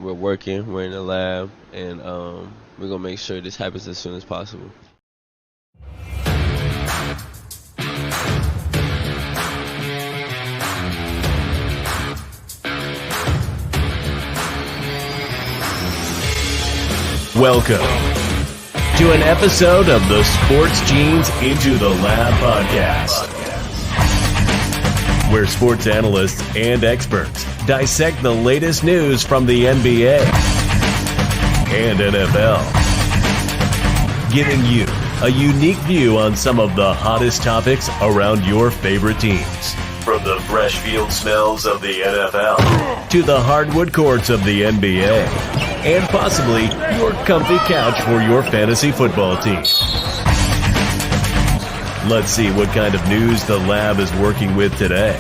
We're working. We're in the lab, and we're gonna make sure this happens as soon as possible. Welcome to an episode of the Sports Genes Into the Lab podcast, where sports analysts and experts dissect the latest news from the NBA and NFL, giving you a unique view on some of the hottest topics around your favorite teams. From the fresh field smells of the NFL to the hardwood courts of the NBA, and possibly your comfy couch for your fantasy football team. Let's see what kind of news the lab is working with today.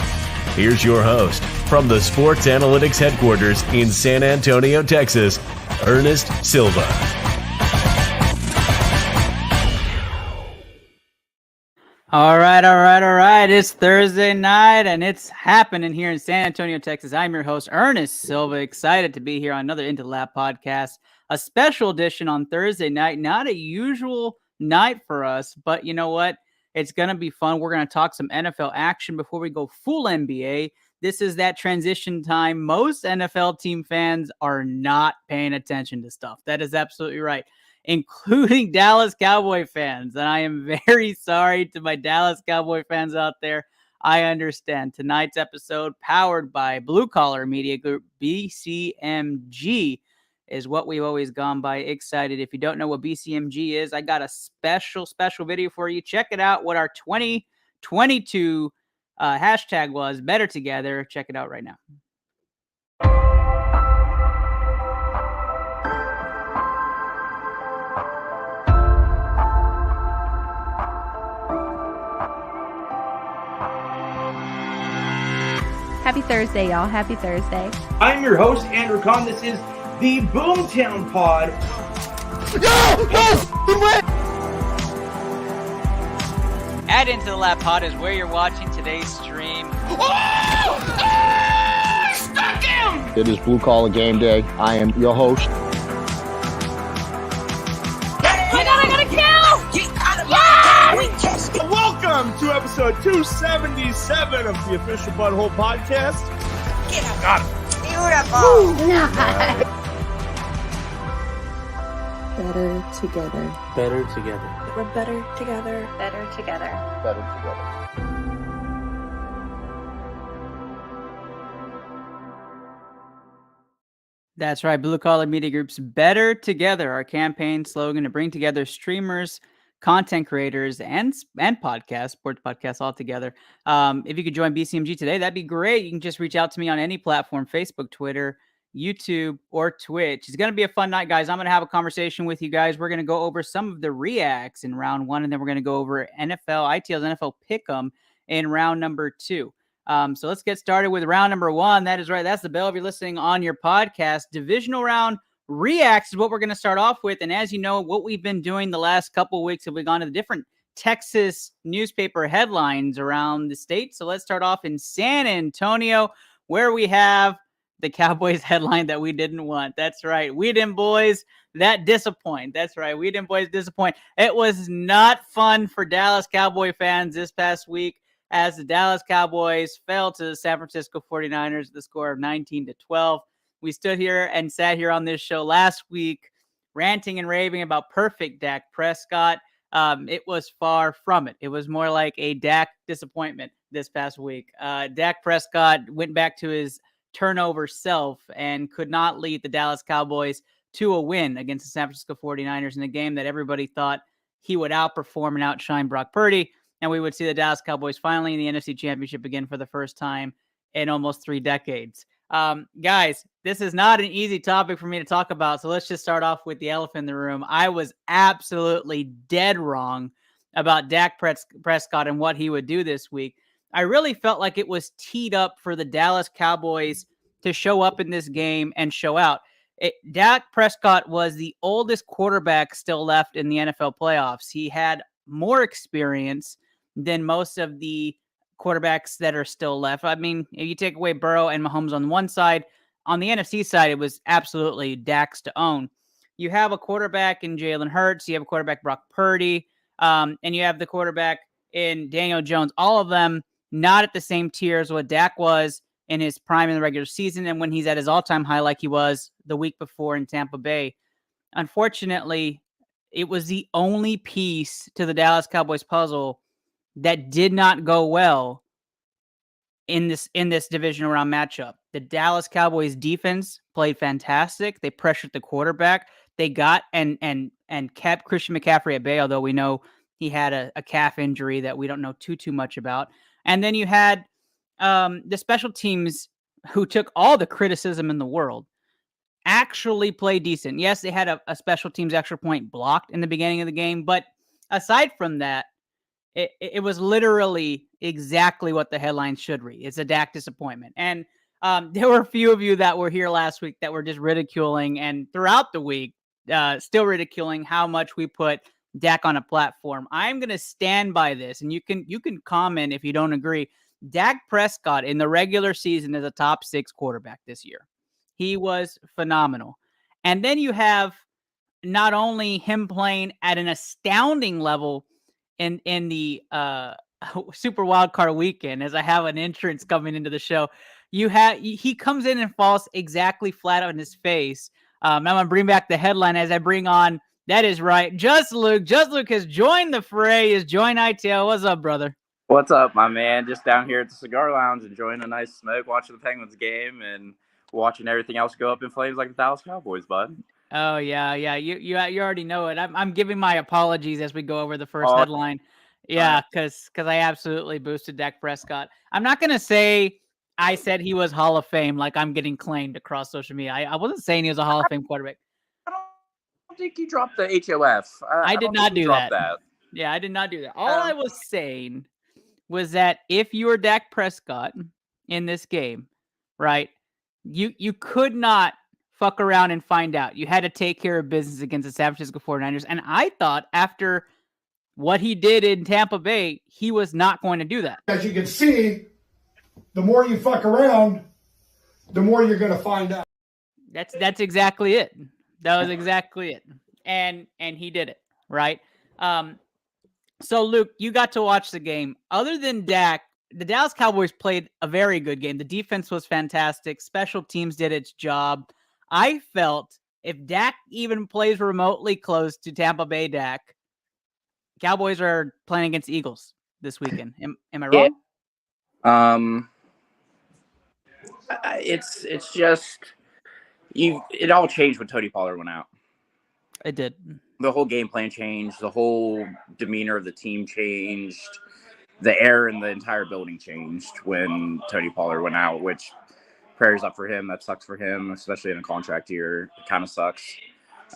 Here's your host from the Sports Analytics headquarters in San Antonio, Texas, Ernest Silva. All right. It's Thursday night, and it's happening here in San Antonio, Texas. I'm your host, Ernest Silva. Excited to be here on another Into the Lab podcast, a special edition on Thursday night. Not a usual night for us, but you know what? It's going to be fun. We're going to talk some NFL action before we go full NBA. This is that transition time. Most NFL team fans are not paying attention to stuff. That is absolutely right, including Dallas Cowboy fans. And I am very sorry to my Dallas Cowboy fans out there. I understand. Tonight's episode, powered by Blue Collar Media Group, BCMG, is what we've always gone by. Excited. If you don't know what BCMG is, I got a special video for you. Check it out. What our 2022 hashtag was, Better Together. Check it out right now. Happy Thursday, y'all. Happy Thursday. I'm your host, Andrew Kahn. This is the Boomtown Pod. Add Into the Lab Pod is where you're watching today's stream. Stuck him! It is Blue Collar Game Day. I am your host. I got a kill! Welcome to episode 277 of the official Butthole Podcast. Got it. Beautiful. Better together. Better together. We're better together. Better together. Better together. That's right. Blue Collar Media Group's Better Together, our campaign slogan to bring together streamers, content creators, and podcasts, sports podcasts all together. If you could join BCMG today, that'd be great. You can just reach out to me on any platform, Facebook, Twitter, YouTube, or Twitch. It's going to be a fun night, guys. I'm going to have a conversation with you guys. We're going to go over some of the reacts in round one, and then we're going to go over ITL's NFL Pick Em in round number two. So let's get started with round number one. That is right. That's the bell if you're listening on your podcast. Divisional round reacts is what we're going to start off with. And as you know, what we've been doing the last couple of weeks, we've gone to the different Texas newspaper headlines around the state. So let's start off in San Antonio, where we have the Cowboys headline that we didn't want. That's right. We didn't, boys. That disappoint. That's right. We didn't, boys, disappoint. It was not fun for Dallas Cowboy fans this past week as the Dallas Cowboys fell to the San Francisco 49ers at the score of 19-12. We stood here and sat here on this show last week ranting and raving about perfect Dak Prescott. It was far from it. It was more like a Dak disappointment this past week. Dak Prescott went back to his turnover self and could not lead the Dallas Cowboys to a win against the San Francisco 49ers in a game that everybody thought he would outperform and outshine Brock Purdy, and we would see the Dallas Cowboys finally in the NFC Championship again for the first time in almost 3 decades. Guys, this is not an easy topic for me to talk about, so let's just start off with the elephant in the room. I was absolutely dead wrong about Dak Prescott and what he would do this week. I really felt like it was teed up for the Dallas Cowboys to show up in this game and show out. Dak Prescott was the oldest quarterback still left in the NFL playoffs. He had more experience than most of the quarterbacks that are still left. I mean, if you take away Burrow and Mahomes on one side, on the NFC side, it was absolutely Dak's to own. You have a quarterback in Jalen Hurts. You have a quarterback, Brock Purdy. And you have the quarterback in Daniel Jones. All of them not at the same tier as what Dak was in his prime in the regular season and when he's at his all-time high like he was the week before in Tampa Bay. Unfortunately, it was the only piece to the Dallas Cowboys puzzle that did not go well in this divisional round matchup. The Dallas Cowboys defense played fantastic. They pressured the quarterback. They got and kept Christian McCaffrey at bay, although we know he had a calf injury that we don't know too much about. And then you had the special teams, who took all the criticism in the world, actually played decent. Yes, they had a special teams extra point blocked in the beginning of the game, but aside from that, it was literally exactly what the headline should read. It's a Dak disappointment. And there were a few of you that were here last week that were just ridiculing, and throughout the week, still ridiculing how much we put Dak on a platform. I'm going to stand by this, and you can comment if you don't agree. Dak Prescott in the regular season is a top 6 quarterback this year. He was phenomenal. And then you have not only him playing at an astounding level in the Super Wildcard weekend, as I have an entrance coming into the show, he comes in and falls exactly flat on his face. I'm going to bring back the headline as I bring on, that is right, Just Luke. Just Luke has joined the fray, has joined ITL. What's up, brother? What's up, my man? Just down here at the cigar lounge, enjoying a nice smoke, watching the Penguins game, and watching everything else go up in flames like the Dallas Cowboys, bud. Oh yeah. You already know it. I'm giving my apologies as we go over the first headline. Yeah, because I absolutely boosted Dak Prescott. I'm not gonna say I said he was Hall of Fame like I'm getting claimed across social media. I wasn't saying he was a Hall of Fame quarterback. I don't think you dropped the HOF. I did not do that. that. Yeah, I did not do that. All I was saying was that if you were Dak Prescott in this game, right, you could not fuck around and find out. You had to take care of business against the San Francisco 49ers. And I thought after what he did in Tampa Bay, he was not going to do that. As you can see, the more you fuck around, the more you're going to find out. That's exactly it. That was exactly it. And he did it, right? So, Luke, you got to watch the game. Other than Dak, the Dallas Cowboys played a very good game. The defense was fantastic. Special teams did its job. I felt if Dak even plays remotely close to Tampa Bay Dak, Cowboys are playing against Eagles this weekend. Am I wrong? It's just it all changed when Tony Pollard went out. It did. The whole game plan changed. The whole demeanor of the team changed. The air in the entire building changed when Tony Pollard went out, which prayers up for him. That sucks for him, especially in a contract year. It kind of sucks.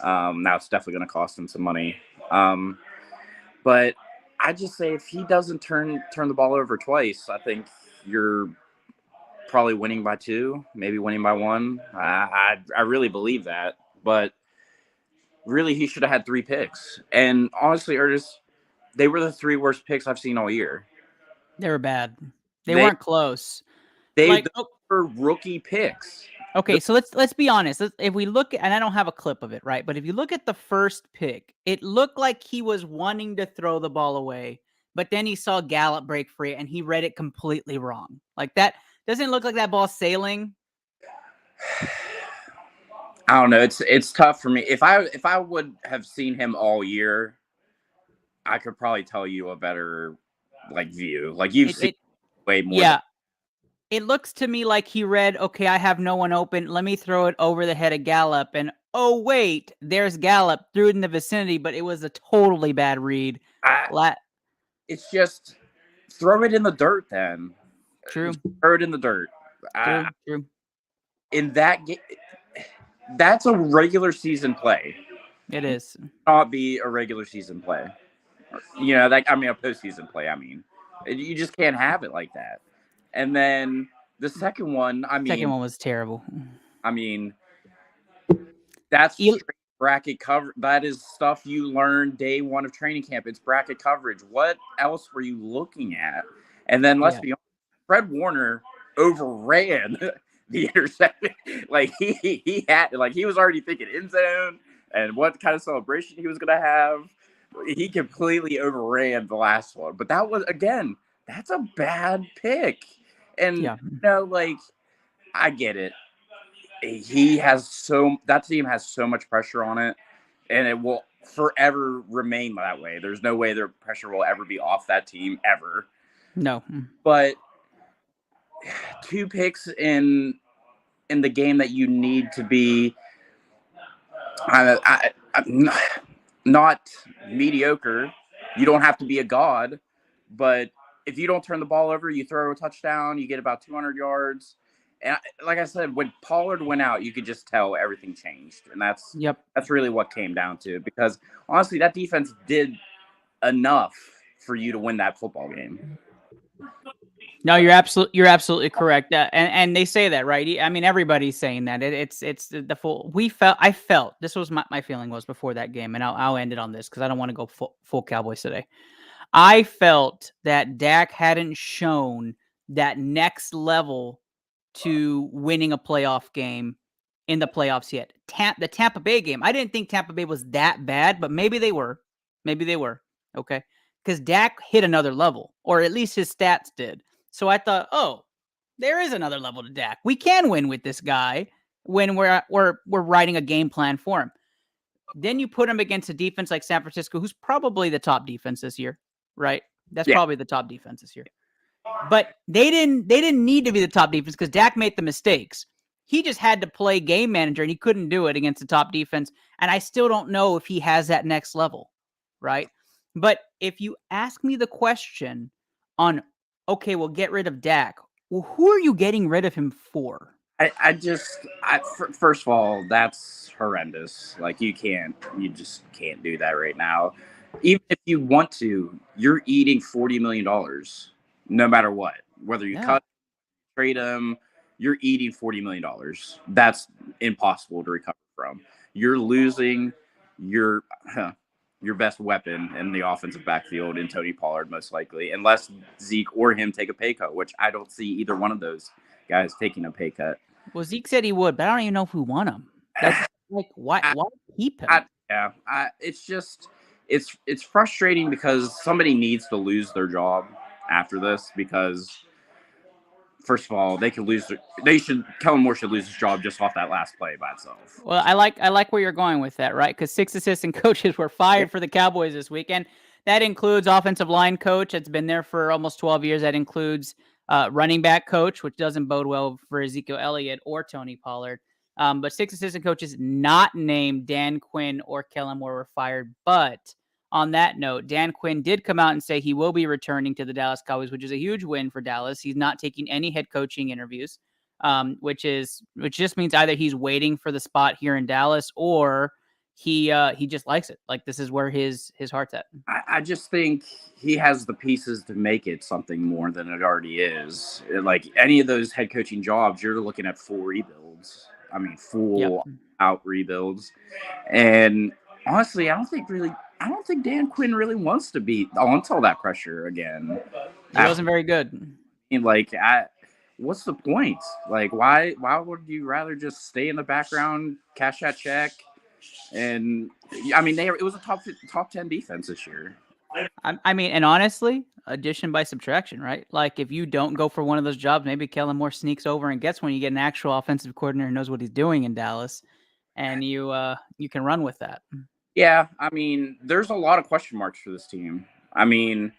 Now it's definitely going to cost him some money. But I just say if he doesn't turn the ball over twice, I think you're probably winning by 2, maybe winning by 1. I really believe that. But really, he should have had 3 picks. And honestly, Ernest, they were the 3 worst picks I've seen all year. They were bad. They weren't close. They were rookie picks. Okay, so let's be honest. If we look at, and I don't have a clip of it, right? But if you look at the first pick, it looked like he was wanting to throw the ball away, but then he saw Gallup break free and he read it completely wrong. Like that doesn't look like that ball sailing. I don't know. It's tough for me. If I would have seen him all year, I could probably tell you a better view. Like you've seen way more. Yeah. It looks to me like he read, okay, I have no one open. Let me throw it over the head of Gallup. And, oh, wait, there's Gallup. Threw it in the vicinity, but it was a totally bad read. It's just throw it in the dirt then. True. Throw it in the dirt. True. In that game, that's a regular season play. It is. Not be a regular season play. A postseason play, You just can't have it like that. And then the second one, second one was terrible. That's straight bracket cover. That is stuff you learned day 1 of training camp. It's bracket coverage. What else were you looking at? And then let's be honest, Fred Warner overran the interception. Like he had, like, he was already thinking end zone and what kind of celebration he was going to have. He completely overran the last one. But that was, again, that's a bad pick. And, Yeah. like, I get it. That team has so much pressure on it, and it will forever remain that way. There's no way their pressure will ever be off that team, ever. No. But 2 picks in the game that you need to be not mediocre. You don't have to be a god, but if you don't turn the ball over, you throw a touchdown, you get about 200 yards. And like I said, when Pollard went out, you could just tell everything changed. And that's really what came down to it. Because honestly, that defense did enough for you to win that football game. No, you're absolutely correct. And they say that, right? I mean, everybody's saying that. It's the full. I felt this was my feeling was before that game, and I'll end it on this because I don't want to go full Cowboys today. I felt that Dak hadn't shown that next level to winning a playoff game in the playoffs yet. The Tampa Bay game, I didn't think Tampa Bay was that bad, but maybe they were. Okay. Because Dak hit another level, or at least his stats did. So I thought, oh, there is another level to Dak. We can win with this guy when we're writing a game plan for him. Then you put him against a defense like San Francisco, who's probably the top defense this year, right? That's probably the top defense this year. But they didn't need to be the top defense because Dak made the mistakes. He just had to play game manager, and he couldn't do it against the top defense. And I still don't know if he has that next level, right? But if you ask me the question on, okay, well, get rid of Dak. Well, who are you getting rid of him for? First of all, that's horrendous. Like, you just can't do that right now. Even if you want to, you're eating $40 million, no matter what. Whether you trade him, you're eating $40 million. That's impossible to recover from. You're losing your best weapon in the offensive backfield in Tony Pollard, most likely, unless Zeke or him take a pay cut, which I don't see either one of those guys taking a pay cut. Well, Zeke said he would, but I don't even know if we want him. That's like, why keep him? It's frustrating because somebody needs to lose their job after this, because first of all, Kellen Moore should lose his job just off that last play by itself. Well, I like where you're going with that, right? Because 6 assistant coaches were fired for the Cowboys this weekend. That includes offensive line coach that's been there for almost 12 years. That includes running back coach, which doesn't bode well for Ezekiel Elliott or Tony Pollard. But 6 assistant coaches not named Dan Quinn or Kellen Moore were fired. But on that note, Dan Quinn did come out and say he will be returning to the Dallas Cowboys, which is a huge win for Dallas. He's not taking any head coaching interviews, which just means either he's waiting for the spot here in Dallas or he just likes it. Like, this is where his heart's at. I just think he has the pieces to make it something more than it already is. Like, any of those head coaching jobs, you're looking at full rebuilds. I mean, out rebuilds. And honestly, I don't think Dan Quinn really wants to be until that pressure again. He wasn't very good. Like, what's the point? Like, why would you rather just stay in the background, cash that check? And I mean, it was a top 10 defense this year. I mean, and honestly, addition by subtraction, right? Like, if you don't go for one of those jobs, maybe Kellen Moore sneaks over and gets one. You get an actual offensive coordinator who knows what he's doing in Dallas, and you can run with that. Yeah, I mean, there's a lot of question marks for this team. I mean,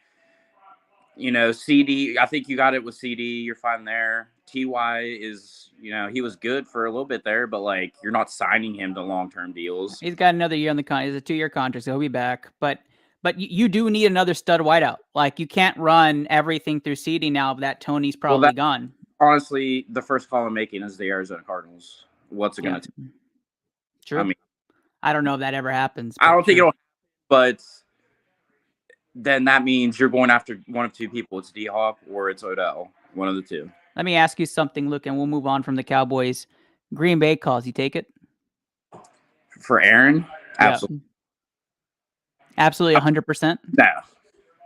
CD, I think you got it with CD. You're fine there. TY is, he was good for a little bit there, but, like, you're not signing him to long-term deals. He's got another year on the contract. He's a 2-year contract, so he'll be back. But you do need another stud wideout. Like, you can't run everything through CD now that Tony's probably gone. Honestly, the first call I'm making is the Arizona Cardinals. What's it going to take? True. I mean, I don't know if that ever happens. I don't think it'll happen, but then that means you're going after one of two people. It's D-Hop or it's Odell. One of the two. Let me ask you something, Luke, and we'll move on from the Cowboys. Green Bay calls. You take it? For Aaron? Absolutely. Absolutely 100%? No.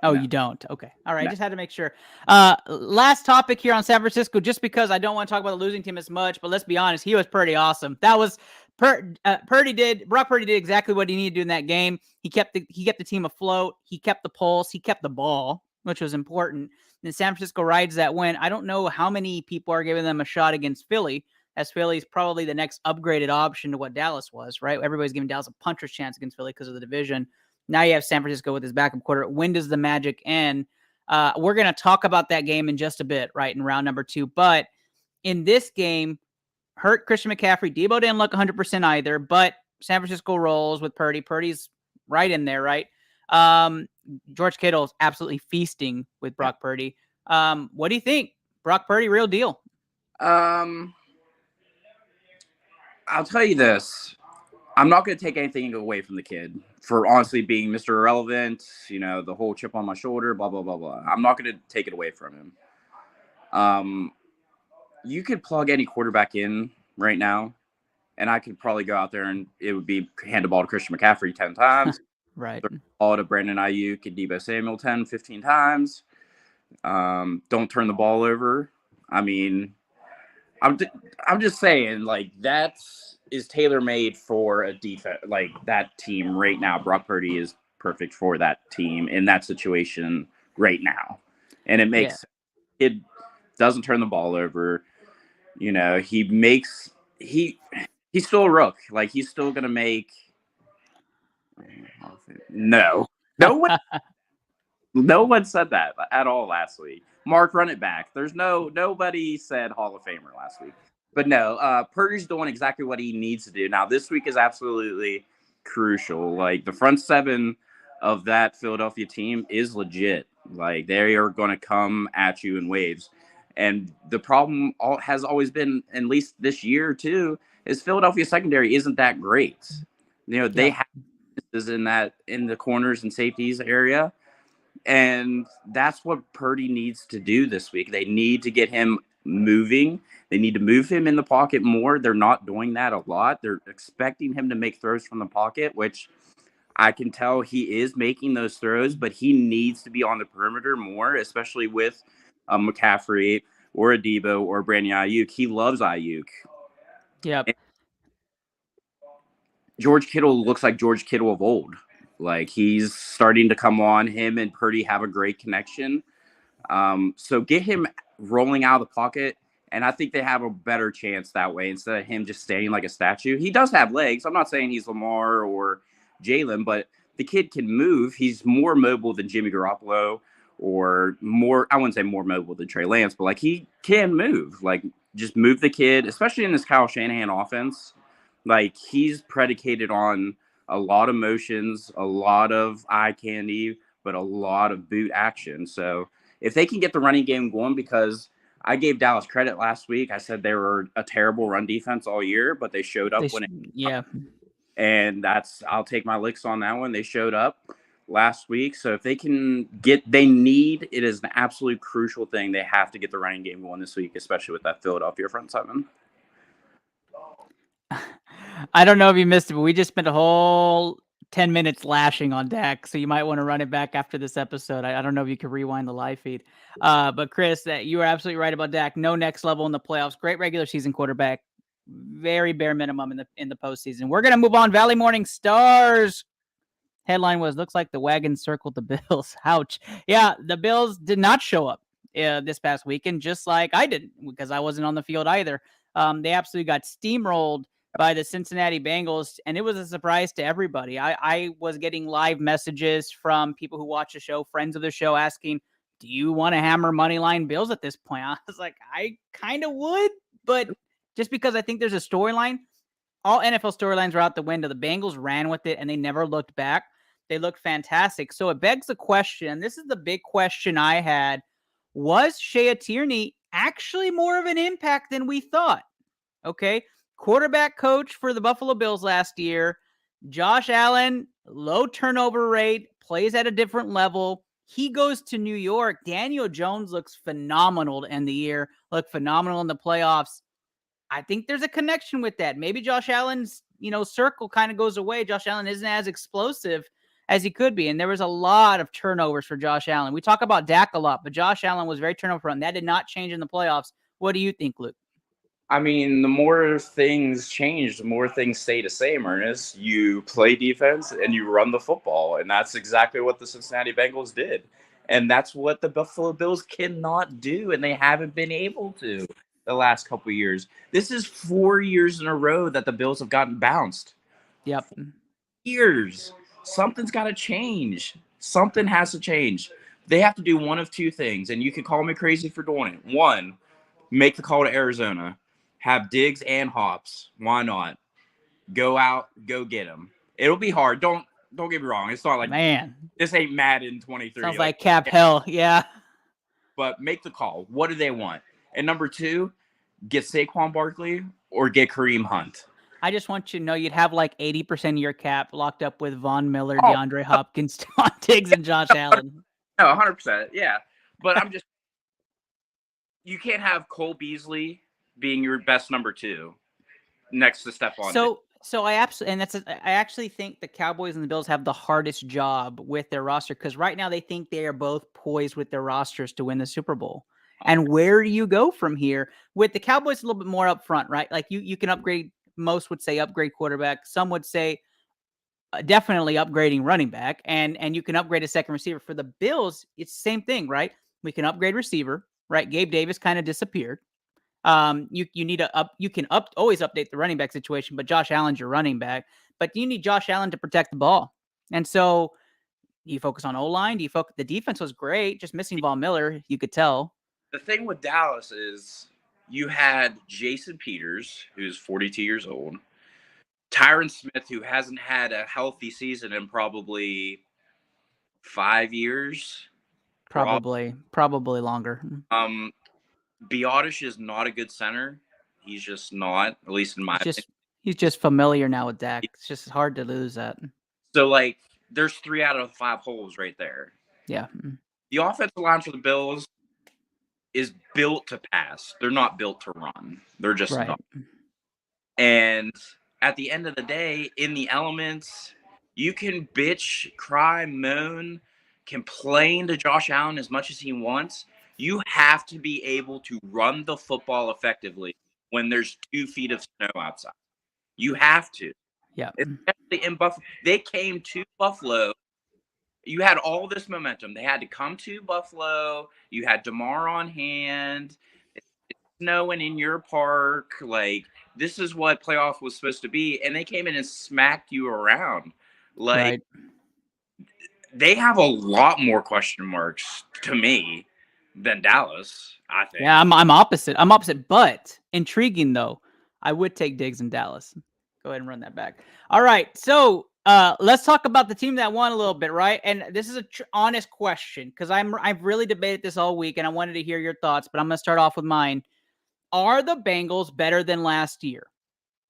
Oh, No. you don't? Okay. All right. No. Just had to make sure. Last topic here on San Francisco, just because I don't want to talk about the losing team as much, but let's be honest, he was pretty awesome. That was Brock Purdy did exactly what he needed to do in that game. He kept the team afloat. He kept the pulse. He kept the ball, which was important. And San Francisco rides that win. I don't know how many people are giving them a shot against Philly, as Philly's probably the next upgraded option to what Dallas was, right? Everybody's giving Dallas a puncher's chance against Philly because of the division. Now you have San Francisco with his backup quarter. When does the magic end? We're going to talk about that game in just a bit, right, in round number 2. But in this game, hurt Christian McCaffrey. Debo didn't look 100% either, but San Francisco rolls with Purdy. Purdy's right in there, right? George Kittle is absolutely feasting with Brock Purdy. What do you think? Brock Purdy, real deal. I'll tell you this. I'm not going to take anything away from the kid for honestly being Mr. Irrelevant, the whole chip on my shoulder, blah, blah, blah, blah. I'm not going to take it away from him. You could plug any quarterback in right now, and I could probably go out there and it would be hand the ball to Christian McCaffrey 10 times. Right. Throw the ball to Brandon Ayuk and Debo Samuel 10, 15 times. Don't turn the ball over. I mean, I'm just saying, that is tailor-made for a defense, that team right now. Brock Purdy is perfect for that team in that situation right now. And it makes it doesn't turn the ball over. He's still a rook. He's still going to make no one said that at all last week. Mark, run it back. Nobody said Hall of Famer last week. But no, Purdy's doing exactly what he needs to do. Now, this week is absolutely crucial. The front seven of that Philadelphia team is legit. They are going to come at you in waves. And the problem has always been, at least this year too, is Philadelphia secondary isn't that great. They have in the corners and safeties area. And that's what Purdy needs to do this week. They need to get him moving. They need to move him in the pocket more. They're not doing that a lot. They're expecting him to make throws from the pocket, which I can tell he is making those throws, but he needs to be on the perimeter more, especially with McCaffrey or a Debo or Brandon Ayuk. He loves Ayuk. Yep. And George Kittle looks like George Kittle of old. He's starting to come on. Him and Purdy have a great connection. So get him rolling out of the pocket, and I think they have a better chance that way instead of him just standing like a statue. He does have legs. I'm not saying he's Lamar or Jalen, but the kid can move. He's more mobile than Jimmy Garoppolo, or more, I wouldn't say more mobile than Trey Lance, but he can move. Just move the kid, especially in this Kyle Shanahan offense. He's predicated on a lot of motions, a lot of eye candy, but a lot of boot action. So if they can get the running game going, because I gave Dallas credit last week. I said they were a terrible run defense all year, but they showed up and I'll take my licks on that one. They showed up last week. So if they can it is an absolute crucial thing. They have to get the running game going this week, especially with that Philadelphia front seven. I don't know if you missed it, but we just spent a whole 10 minutes lashing on Dak, so you might want to run it back after this episode. I don't know if you can rewind the live feed. But Chris, you were absolutely right about Dak. No next level in the playoffs. Great regular season quarterback. Very bare minimum in the postseason. We're going to move on. Valley Morning Stars. Headline was, looks like the wagon circled the Bills. Ouch. Yeah, the Bills did not show up this past weekend, just like I didn't, because I wasn't on the field either. They absolutely got steamrolled by the Cincinnati Bengals, and it was a surprise to everybody. I was getting live messages from people who watch the show, friends of the show, asking, do you want to hammer moneyline Bills at this point? I was like, I kind of would, but just because I think there's a storyline, all NFL storylines are out the window. The Bengals ran with it, and they never looked back. They looked fantastic. So it begs the question, this is the big question I had, was Shea Tierney actually more of an impact than we thought? Okay. Quarterback coach for the Buffalo Bills last year. Josh Allen, low turnover rate, plays at a different level. He goes to New York. Daniel Jones looks phenomenal to end the year, looked phenomenal in the playoffs. I think there's a connection with that. Maybe Josh Allen's, circle kind of goes away. Josh Allen isn't as explosive. as he could be. And there was a lot of turnovers for Josh Allen. We talk about Dak a lot, but Josh Allen was very turnover prone. That did not change in the playoffs. What do you think, Luke? I mean, the more things change, the more things stay the same, Ernest. You play defense and you run the football, and that's exactly what the Cincinnati Bengals did. And that's what the Buffalo Bills cannot do, and they haven't been able to the last couple of years. This is 4 years in a row that the Bills have gotten bounced. Yep. Years. Something's got to change. Something has to change. They have to do one of two things, and you can call me crazy for doing it. One, make the call to Arizona. Have Diggs and Hops. Why not? Go out, go get them. It'll be hard. Don't get me wrong. It's not like this ain't Madden 23. Sounds like cap hell. Yeah. But make the call. What do they want? And number two, get Saquon Barkley or get Kareem Hunt. I just want you to know you'd have like 80% of your cap locked up with Von Miller, DeAndre Hopkins, Stephon Diggs, and Josh Allen. No, 100%. Yeah. But I'm just – you can't have Cole Beasley being your best number two next to Stephon. So I actually think the Cowboys and the Bills have the hardest job with their roster because right now they think they are both poised with their rosters to win the Super Bowl. And where do you go from here? With the Cowboys a little bit more up front, right? Like you can upgrade. Most would say upgrade quarterback. Some would say definitely upgrading running back, and you can upgrade a second receiver. For the Bills, it's the same thing, right? We can upgrade receiver, right? Gabe Davis kind of disappeared. You need always update the running back situation, but Josh Allen's your running back. But you need Josh Allen to protect the ball, and so you focus on O-line. The defense was great, just missing Von Miller. You could tell. The thing with Dallas is you had Jason Peters, who's 42 years old, Tyron Smith, who hasn't had a healthy season in probably 5 years. Probably longer. Biotish is not a good center. He's just not, at least in my opinion. He's just familiar now with Dak. It's just hard to lose that. So, like, there's 3 out of 5 holes right there. Yeah. The offensive line for the Bills is built to pass. They're not built to run. They're just not. And at the end of the day, in the elements, you can bitch, cry, moan, complain to Josh Allen as much as he wants. You have to be able to run the football effectively when there's 2 feet of snow outside. You have to. Yeah. Especially in Buffalo. They came to Buffalo. You had all this momentum. They had to come to Buffalo. You had DeMar on hand. It's snowing in your park. Like, this is what playoff was supposed to be. And they came in and smacked you around. Like, they have a lot more question marks to me than Dallas, I think. Yeah, I'm opposite. I'm opposite, but intriguing though. I would take Diggs in Dallas. Go ahead and run that back. All right, so let's talk about the team that won a little bit, right? And this is a honest question because I've really debated this all week, and I wanted to hear your thoughts. But I'm going to start off with mine. Are the Bengals better than last year?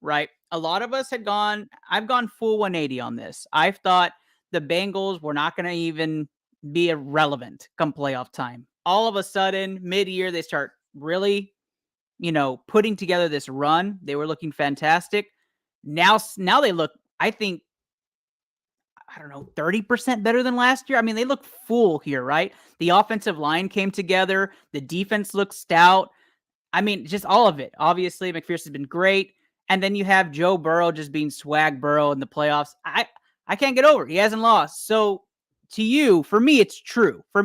Right? A lot of us I've gone full 180 on this. I've thought the Bengals were not going to even be irrelevant come playoff time. All of a sudden, mid-year, they start really, putting together this run. They were looking fantastic. Now they look, I think, 30% better than last year. I mean, they look full here, right? The offensive line came together. The defense looks stout. I mean, just all of it. Obviously, McPherson's been great. And then you have Joe Burrow just being swag Burrow in the playoffs. I can't get over it. He hasn't lost. So to you, for me, it's true. I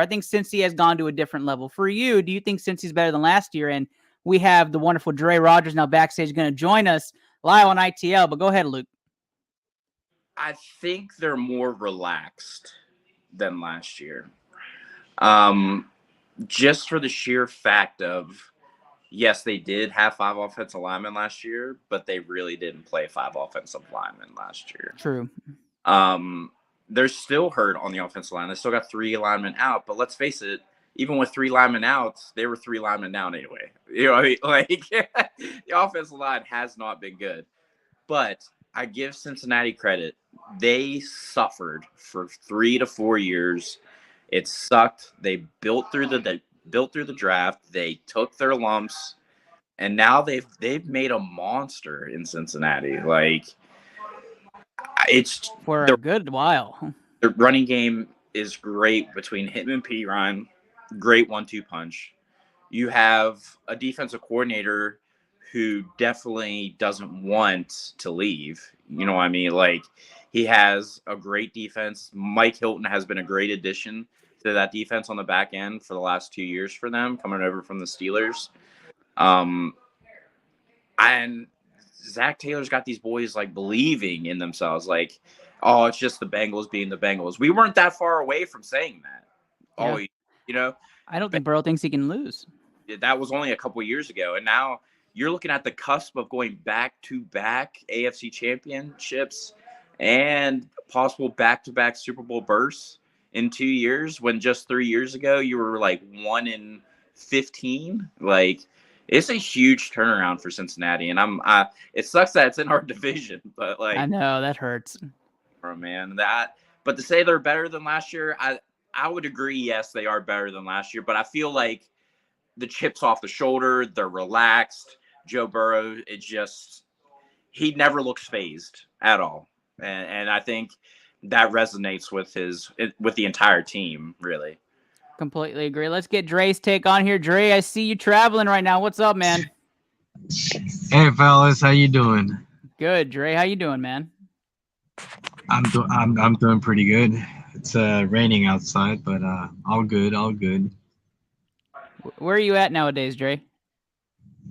think Cincy has gone to a different level. For you, do you think Cincy's better than last year? And we have the wonderful Dre Rogers now backstage going to join us live on ITL. But go ahead, Luke. I think they're more relaxed than last year. Just for the sheer fact of, yes, they did have 5 offensive linemen last year, but they really didn't play 5 offensive linemen last year. True. They're still hurt on the offensive line. They still got 3 linemen out, but let's face it, even with 3 linemen out, they were 3 linemen down anyway. You know what I mean? Like, the offensive line has not been good. But I give Cincinnati credit. They suffered for 3 to 4 years. It sucked. They built through the draft. They took their lumps, and now they've made a monster in Cincinnati. Like, It's for a good while. the running game is great between him and P. Ryan. Great 1-2 punch. You have a defensive coordinator who definitely doesn't want to leave. You know what I mean? Like, he has a great defense. Mike Hilton has been a great addition to that defense on the back end for the last 2 years for them, coming over from the Steelers. And Zach Taylor's got these boys like believing in themselves, like, oh, it's just the Bengals being the Bengals. We weren't that far away from saying that. Yeah. Always, you know, I don't think Burrow thinks he can lose. that was only a couple of years ago, and now you're looking at the cusp of going back-to-back AFC championships and possible back-to-back Super Bowl berths in 2 years, when just 3 years ago you were like 1-15. Like, it's a huge turnaround for Cincinnati, and it sucks that it's in our division, but like, I know that hurts. Oh man, but to say they're better than last year, I would agree. Yes, they are better than last year, but I feel like the chips off the shoulder, they're relaxed. Joe Burrow, he never looks phased at all, and I think that resonates with the entire team, really. Completely agree. Let's get Dre's take on here. Dre, I see you traveling right now. What's up, man? Hey fellas, how you doing? Good, Dre. How you doing, man? I'm doing pretty good. It's raining outside, but all good. Where are you at nowadays, Dre?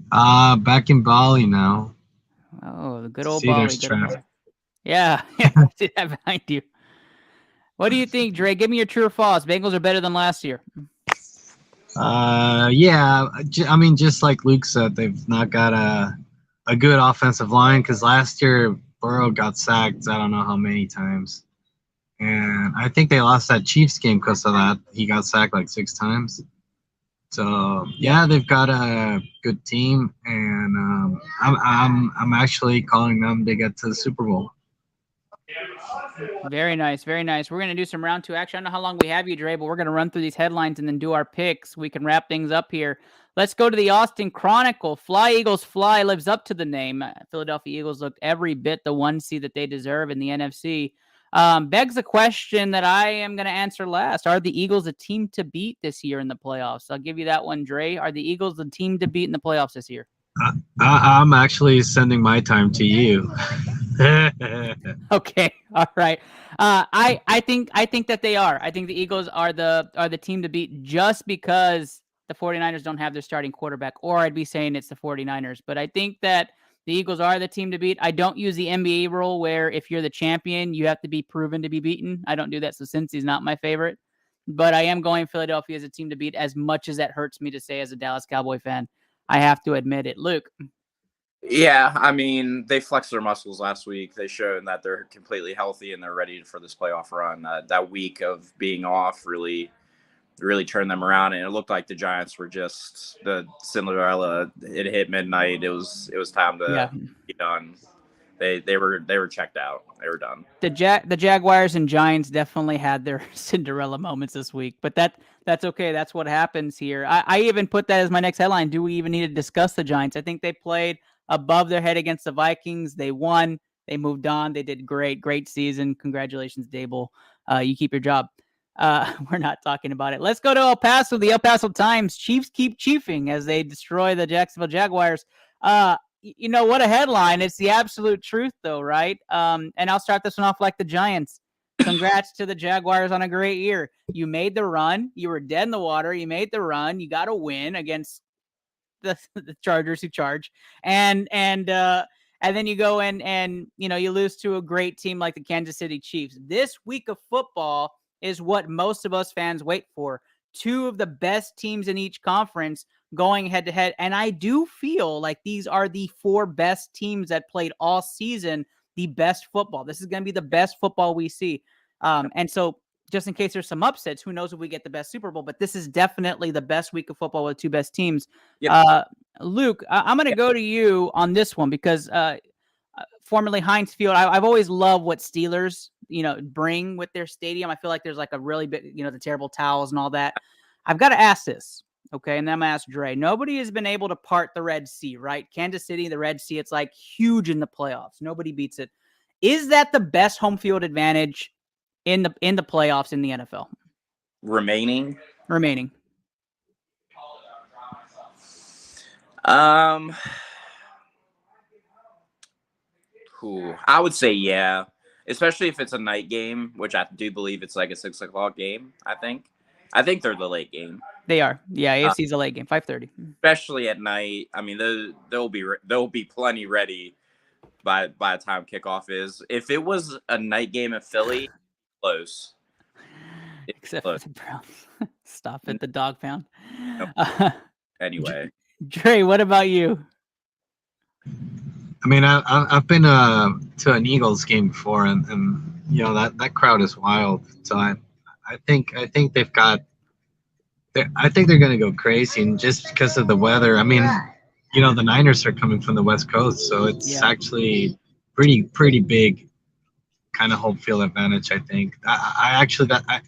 Back in Bali now. Oh, the good old See, Bali. there's traffic. Yeah, I see that behind you. What do you think, Dre? Give me your true or false. Bengals are better than last year. Yeah. I mean, just like Luke said, they've not got a good offensive line, because last year Burrow got sacked I don't know how many times, and I think they lost that Chiefs game because of that. He got sacked like 6 times. So yeah, they've got a good team, and I'm actually calling them to get to the Super Bowl. Very nice, very nice. We're going to do some round 2 action. I don't know how long we have you, Dre, but we're going to run through these headlines and then do our picks. We can wrap things up here. Let's go to the Austin Chronicle. Fly, Eagles, fly lives up to the name. Philadelphia Eagles looked every bit the 1 seed that they deserve in the NFC. Begs a question that I am going to answer last. Are the Eagles a team to beat this year in the playoffs? I'll give you that one, Dre. Are the Eagles the team to beat in the playoffs this year? I'm actually sending my time to you. Okay, all right. I think that they are. I think the Eagles are the team to beat, just because the 49ers don't have their starting quarterback, or I'd be saying it's the 49ers. But I think that the Eagles are the team to beat. I don't use the NBA rule where if you're the champion, you have to be proven to be beaten. I don't do that, so Cincy's not my favorite. But I am going Philadelphia as a team to beat, as much as that hurts me to say as a Dallas Cowboy fan. I have to admit it. Luke. Yeah, I mean, they flexed their muscles last week. They showed that they're completely healthy and they're ready for this playoff run. That week of being off really turned them around, and it looked like the Giants were just the Cinderella. It hit midnight. It was time to be done. They were checked out. They were done. The Jaguars and Giants definitely had their Cinderella moments this week, but that's okay. That's what happens here. I even put that as my next headline. Do we even need to discuss the Giants? I think they played above their head against the Vikings. They won. They moved on. They did great season. Congratulations, Dable. You keep your job. We're not talking about it. Let's go to El Paso. The El Paso Times. Chiefs keep chiefing as they destroy the Jacksonville Jaguars. You know what a headline. It's the absolute truth, though, right? And I'll start this one off like the Giants. Congrats to the Jaguars on a great year. You made the run. You were dead in the water. You made the run. You got a win against the Chargers, who charge, and then you go and you lose to a great team like the Kansas City Chiefs. This week of football is what most of us fans wait for. 2 of the best teams in each conference going head to head. And I do feel like these are the 4 best teams that played all season, the best football. This is going to be the best football we see. And so just in case there's some upsets, who knows if we get the best Super Bowl, but this is definitely the best week of football with 2 best teams. Yep. Luke, I'm going to go to you on this one because formerly Heinz Field, I've always loved what Steelers, bring with their stadium. I feel like there's like a really big, the terrible towels and all that. I've got to ask this, okay? And then I'm going to ask Dre. Nobody has been able to part the Red Sea, right? Kansas City, the Red Sea, it's like huge in the playoffs. Nobody beats it. Is that the best home field advantage in the playoffs in the NFL? Remaining. I would say yeah, especially if it's a night game, which I do believe it's like a 6 o'clock game. I think they're the late game. They are. Yeah, AFC's a late game, 5:30. Especially at night. I mean, they'll be plenty ready by the time kickoff is. If it was a night game in Philly, close. Except for the Browns. Stop it, the dog pound. Anyway, Dre, what about you? I mean, I've been to an Eagles game before, and you know that crowd is wild. So I think they've got. I think they're gonna go crazy, and just because of the weather. I mean, you know, the Niners are coming from the West Coast, so it's actually pretty big kind of home field advantage. I think I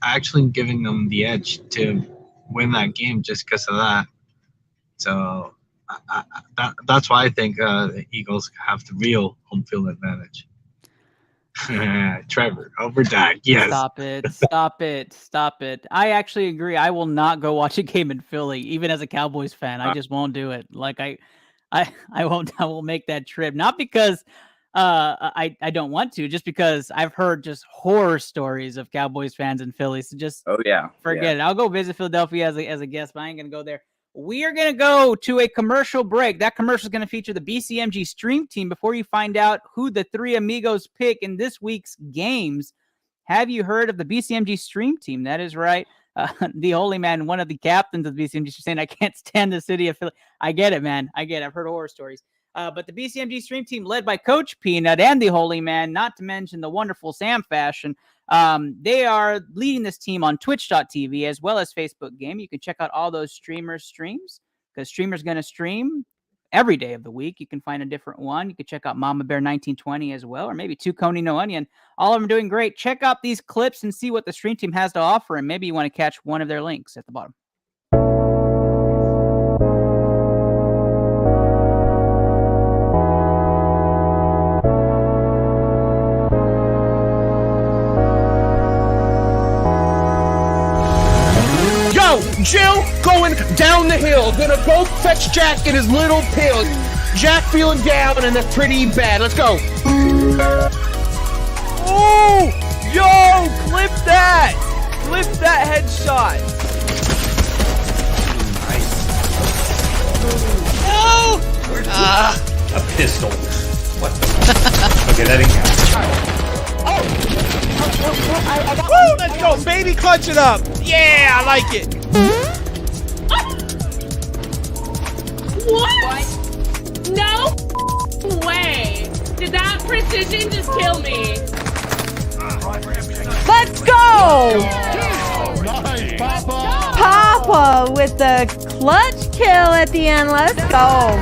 actually am giving them the edge to win that game just because of that. So that's why I think the Eagles have the real home field advantage. Trevor, over Dak. Yes. Stop it. I actually agree. I will not go watch a game in Philly, even as a Cowboys fan. I just won't do it. Like I won't make that trip. Not because I don't want to, just because I've heard just horror stories of Cowboys fans in Philly. So just forget it. I'll go visit Philadelphia as a guest, but I ain't gonna go there. We are going to go to a commercial break. That commercial is going to feature the BCMG Stream Team before you find out who the three amigos pick in this week's games. Have you heard of the BCMG Stream Team? That is right. The Holy Man, one of the captains of the BCMG, saying, I can't stand the city of Philly. I get it, man. I get it. I've heard horror stories. But the BCMG Stream Team, led by Coach Peanut and the Holy Man, not to mention the wonderful Sam Fashion, they are leading this team on twitch.tv as well as Facebook Game. You can check out all those streamers' streams, because streamers going to stream every day of the week. You can find a different one. You can check out Mama Bear 1920 as well, or maybe Two Coney No Onion. All of them doing great. Check out these clips and see what the stream team has to offer, and maybe you want to catch one of their links at the bottom. Jill going down the hill, gonna go fetch Jack in his little pill. Jack feeling down, and that's pretty bad. Let's go. Oh, yo, clip that headshot. No. A pistol. What the? Okay, that didn't count. Woo, let's go, baby, clutch it up. Yeah, I like it. What? No way. Did that precision just kill me? Let's go! Nice, Papa. Papa with the clutch kill at the end. Let's go.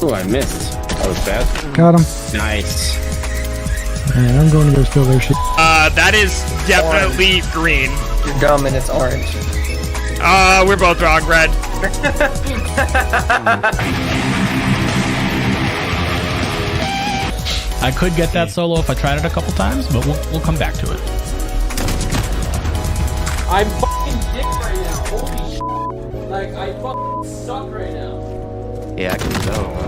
Oh, I missed. That was bad. Got him. Nice. Man, I'm going to go steal their shit. That is definitely green. You're dumb and it's orange. We're both wrong, red. I could get that solo if I tried it a couple times, but we'll come back to it. I'm fucking dick right now. Holy shit. Like, I fucking suck right now. Yeah, I can tell.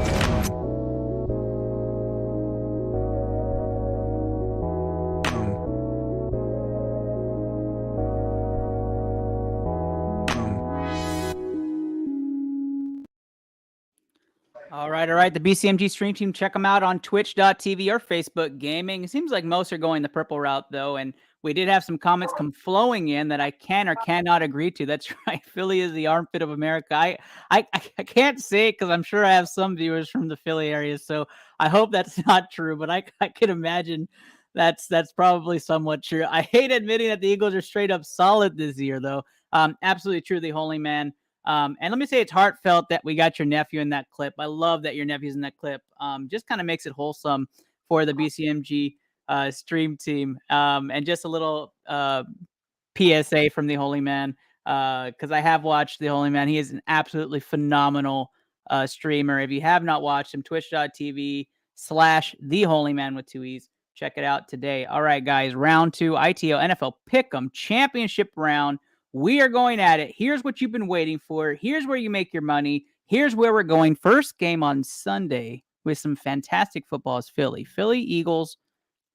All right. The BCMG Stream Team, check them out on twitch.tv or Facebook Gaming. It seems like most are going the purple route, though, and we did have some comments come flowing in that I can or cannot agree to. That's right. Philly is the armpit of America. I can't say it because I'm sure I have some viewers from the Philly area, so I hope that's not true, but I can imagine that's probably somewhat true. I hate admitting that the Eagles are straight up solid this year, though. Absolutely true, the Holy Man. And let me say it's heartfelt that we got your nephew in that clip. I love that your nephew's in that clip. Just kind of makes it wholesome for the BCMG stream team. And just a little PSA from the Holy Man, because I have watched the Holy Man. He is an absolutely phenomenal streamer. If you have not watched him, twitch.tv/the Holy Man with 2 E's. Check it out today. All right, guys. Round 2, ITL NFL Pick 'em Championship round. We are going at it. Here's what you've been waiting for. Here's where you make your money. Here's where we're going. First game on Sunday with some fantastic football is Philly. Philly Eagles,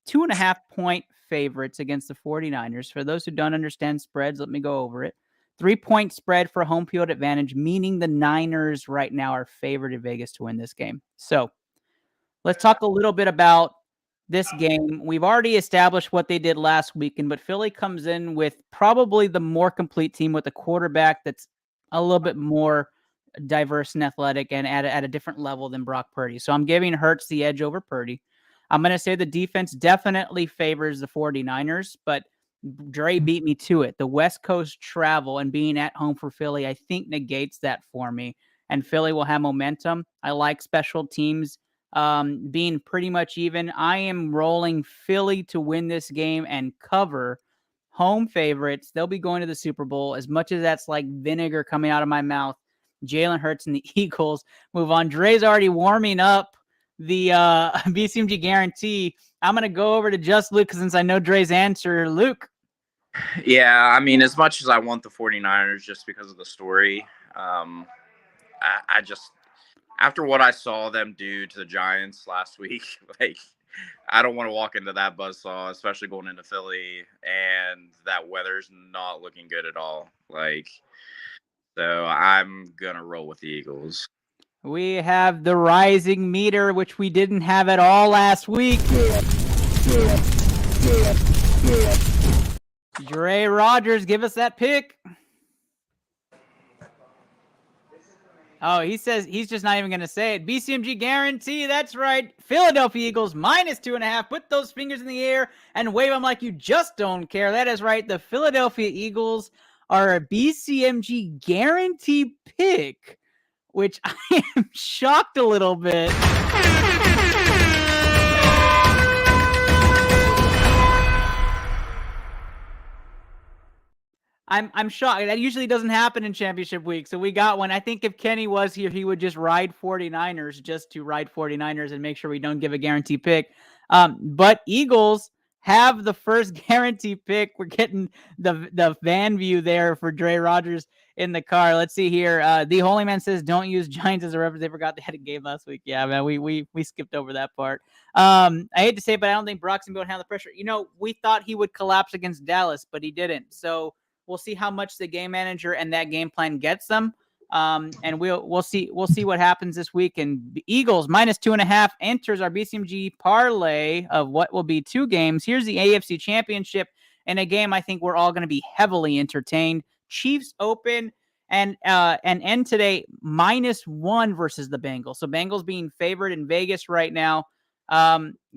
2.5-point favorites against the 49ers. For those who don't understand spreads, let me go over it. 3-point spread for home field advantage, meaning the Niners right now are favored in Vegas to win this game. So let's talk a little bit about this game. We've already established what they did last weekend, but Philly comes in with probably the more complete team with a quarterback that's a little bit more diverse and athletic and at a different level than Brock Purdy. So I'm giving Hurts the edge over Purdy. I'm going to say the defense definitely favors the 49ers, but Dre beat me to it. The West Coast travel and being at home for Philly, I think negates that for me. And Philly will have momentum. I like special teams being pretty much even. I am rolling Philly to win this game and cover. Home favorites. They'll be going to the Super Bowl. As much as that's like vinegar coming out of my mouth, Jalen Hurts and the Eagles move on. Dre's already warming up the BCMG guarantee. I'm going to go over to just Luke since I know Dre's answer. Luke. Yeah, I mean, as much as I want the 49ers just because of the story, I just, after what I saw them do to the Giants last week, like, I don't want to walk into that buzzsaw, especially going into Philly, and that weather's not looking good at all. Like, so I'm going to roll with the Eagles. We have the rising meter, which we didn't have at all last week. Dre Rogers, give us that pick. Oh, he says he's just not even going to say it. BCMG guarantee. That's right. Philadelphia Eagles -2.5. Put those fingers in the air and wave them like you just don't care. That is right. The Philadelphia Eagles are a BCMG guarantee pick, which I am shocked a little bit. I'm shocked. That usually doesn't happen in championship week. So we got one. I think if Kenny was here, he would just ride 49ers just to ride 49ers and make sure we don't give a guarantee pick. But Eagles have the first guarantee pick. We're getting the van view there for Dre Rogers in the car. Let's see here. The Holy Man says, don't use Giants as a reference. They forgot they had a game last week. Yeah, man, we skipped over that part. I hate to say it, but I don't think Brock's going to handle the pressure. You know, we thought he would collapse against Dallas, but he didn't. So we'll see how much the game manager and that game plan gets them. And we'll see what happens this week. And the Eagles -2.5 enters our BCMG parlay of what will be 2 games. Here's the AFC Championship in a game I think we're all going to be heavily entertained. Chiefs open and end today -1 versus the Bengals. So Bengals being favored in Vegas right now.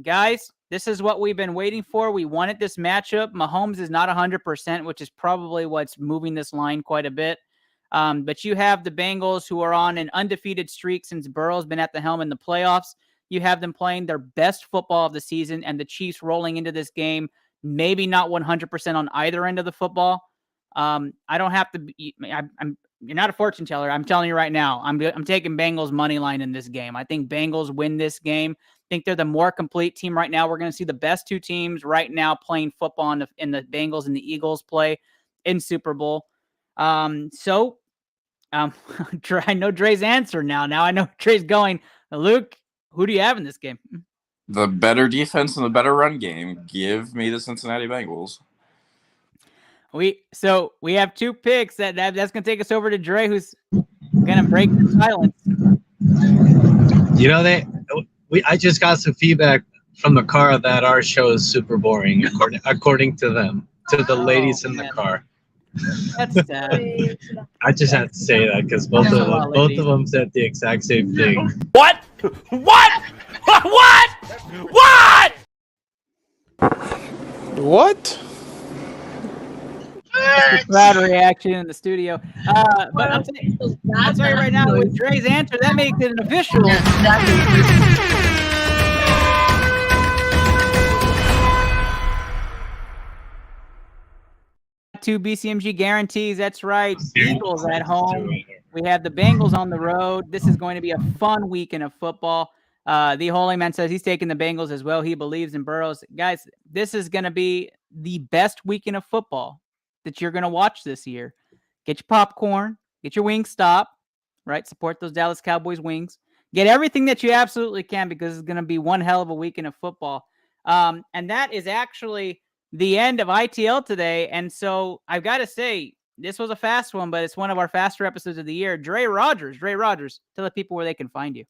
Guys, this is what we've been waiting for. We wanted this matchup. Mahomes is not 100%, which is probably what's moving this line quite a bit. But you have the Bengals who are on an undefeated streak since Burrow's been at the helm in the playoffs. You have them playing their best football of the season, and the Chiefs rolling into this game, maybe not 100% on either end of the football. I don't have to be, you're not a fortune teller. I'm telling you right now, I'm taking Bengals money line in this game. I think Bengals win this game. I think they're the more complete team right now. We're going to see the best 2 teams right now playing football in the Bengals and the Eagles play in Super Bowl. I know Dre's answer now. Now I know Dre's going. Luke, who do you have in this game? The better defense and the better run game. Give me the Cincinnati Bengals. We have 2 picks. That's going to take us over to Dre, who's going to break the silence. You know, I just got some feedback from the car that our show is super boring, according to them, to the ladies in the car. That's sad. I just had to say that because both of them said the exact same thing. What? What? What? What? What? Bad reaction in the studio. But I'll tell you right now, with Dre's answer, that makes it an official. Two BCMG guarantees. That's right. Eagles at home. We have the Bengals on the road. This is going to be a fun weekend of football. The Holy Man says he's taking the Bengals as well. He believes in Burrows. Guys, this is going to be the best weekend of football that you're going to watch this year. Get your popcorn, get your Wingstop, right? Support those Dallas Cowboys wings. Get everything that you absolutely can because it's going to be one hell of a weekend of football. And that is actually the end of ITL today. And so I've got to say, this was a fast one, but it's one of our faster episodes of the year. Dre Rogers, tell the people where they can find you.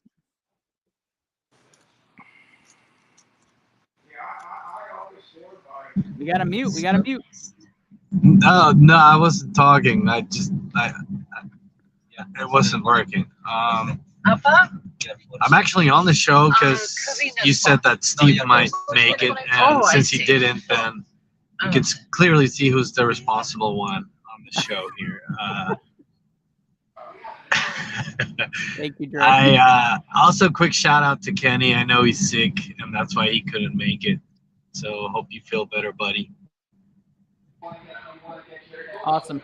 We got to mute. No, I wasn't talking. Yeah, it wasn't working. I'm actually on the show because you said that Steve might make it, and since he didn't, then you can clearly see who's the responsible one on the show here. Thank you, Dre. Also, quick shout out to Kenny. I know he's sick, and that's why he couldn't make it. So hope you feel better, buddy. Awesome.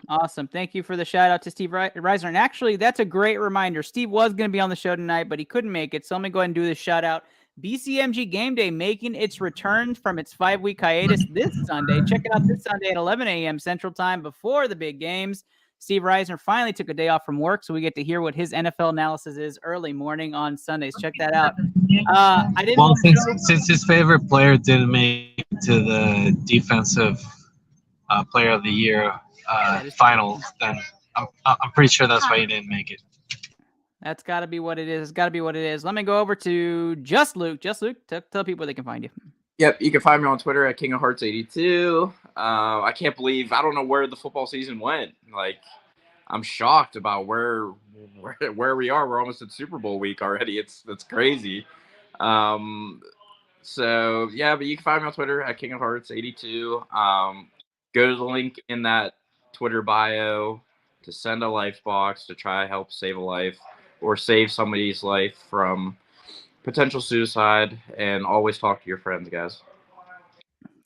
Thank you for the shout out to Steve Reiser. And actually, that's a great reminder. Steve was going to be on the show tonight, but he couldn't make it. So let me go ahead and do this shout out. BCMG Game Day making its return from its 5-week hiatus this Sunday. Check it out this Sunday at 11 a.m. Central Time before the big games. Steve Reisner finally took a day off from work, so we get to hear what his NFL analysis is early morning on Sundays. Check that out. Since his favorite player didn't make it to the defensive player of the year finals, then I'm pretty sure that's why he didn't make it. That's got to be what it is. Let me go over to Just Luke. Just Luke, tell people where they can find you. Yep, you can find me on Twitter at King of Hearts 82. I can't believe I don't know where the football season went. Like, I'm shocked about where we are. We're almost at Super Bowl week already. It's crazy. So yeah, but you can find me on Twitter at King of Hearts 82. Go to the link in that Twitter bio to send a life box to try to help save a life or save somebody's life from potential suicide, and always talk to your friends, guys.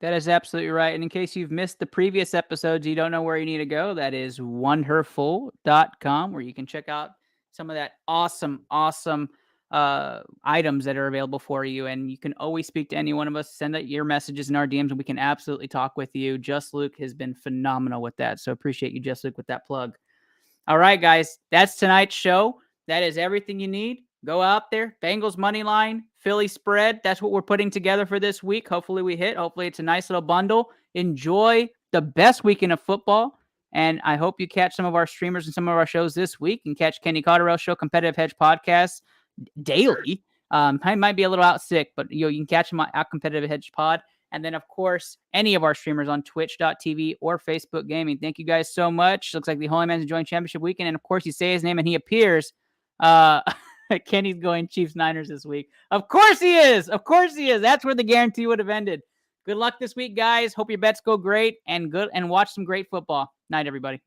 That is absolutely right. And in case you've missed the previous episodes, you don't know where you need to go, that is wonderful.com, where you can check out some of that awesome items that are available for you. And you can always speak to any one of us, send out your messages in our DMs, and we can absolutely talk with you. Just Luke has been phenomenal with that. So appreciate you, Just Luke, with that plug. All right, guys, that's tonight's show. That is everything you need. Go out there, Bengals money line, Philly spread. That's what we're putting together for this week. Hopefully we hit. Hopefully it's a nice little bundle. Enjoy the best weekend of football. And I hope you catch some of our streamers and some of our shows this week, and catch Kenny Cotterell's show, Competitive Hedge Podcast, daily. I might be a little out sick, but you can catch him at Competitive Hedge Pod. And then, of course, any of our streamers on twitch.tv or Facebook Gaming. Thank you guys so much. Looks like the Holy Man's enjoying championship weekend. And, of course, you say his name and he appears. Kenny's going Chiefs Niners this week. Of course he is. That's where the guarantee would have ended. Good luck this week, guys. Hope your bets go great and watch some great football. Night, everybody.